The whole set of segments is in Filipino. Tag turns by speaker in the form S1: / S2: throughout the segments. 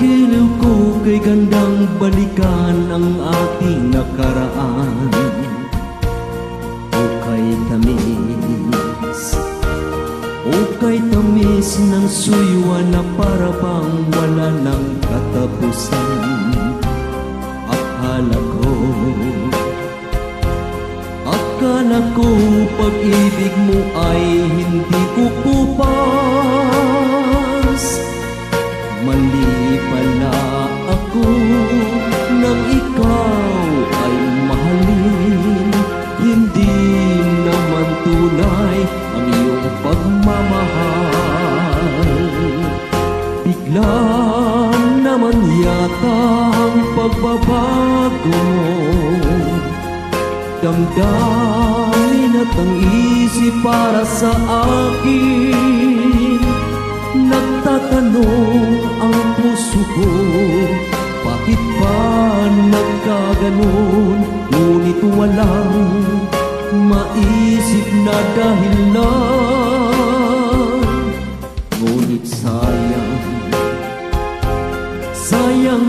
S1: giliw ko kay gandang balikan ang ating nakaraan. O kay tamis ng suywa na para bang wala ng katapusan. Akala ko pag-ibig mo ay hindi kukupas. Mali pala ako nang ikaw ay mahalin. Hindi naman tunay ang iyong pagmamahal. Bigla naman yata ang pagbabago mo. Damdamin at ang isip para sa akin. Nagtatanong ang puso ko, bakit ba nagkaganon? Ngunit walang maisip na dahilan. Ngunit sayang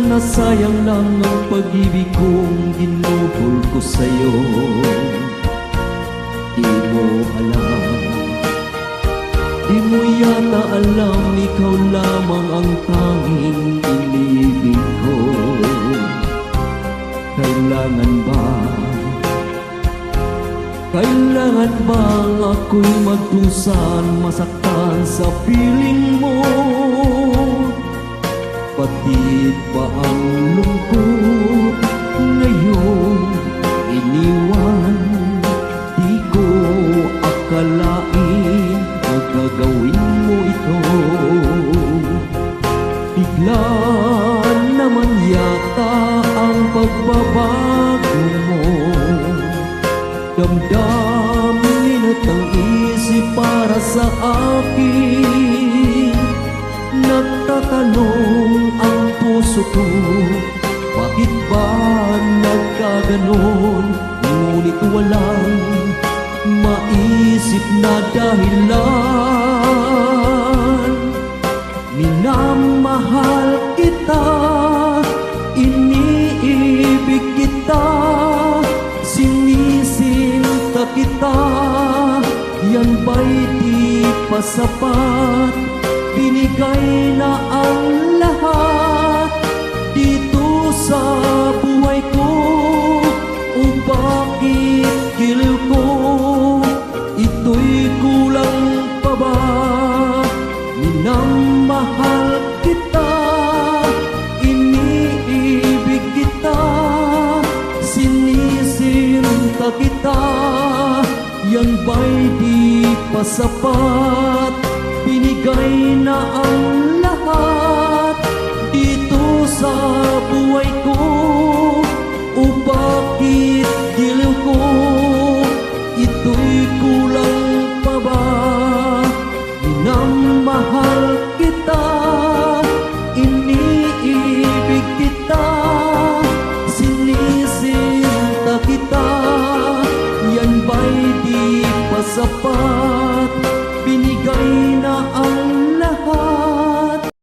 S1: na sayang lang ang pag-ibig kong ginuhol ko sa'yo. Di mo alam, di mo yata alam, ikaw lamang ang tanging inibig ko. Kailangan bang ako'y magdusan, masaktan sa piling mo? Batid ba ang lungkot ngayon iniwan? Di ko akalain magagawin mo ito. Bigla naman yata ang pagbabago mo. Damdamin at ang isip para sa akin. Nagtatanong ang puso ko, bakit ba nagkaganon? Ngunit walang maisip na dahilan. Minamahal kita, iniibig kita, sinisinta kita. Yan ba'y di pa sapat? Binigay na ang lahat dito sa buhay ko. O bakit giliw ko, ito'y kulang pa ba? Minamahal kita, iniibig kita, sinisinta kita. Yan ba'y di pa sapat? Binigay na ang lahat dito sa buhay ko. O bakit giliw ko, ito'y kulang pa ba? Minamahal kita, iniibig kita, sinisinta kita. Yan ba'y di pa sapat?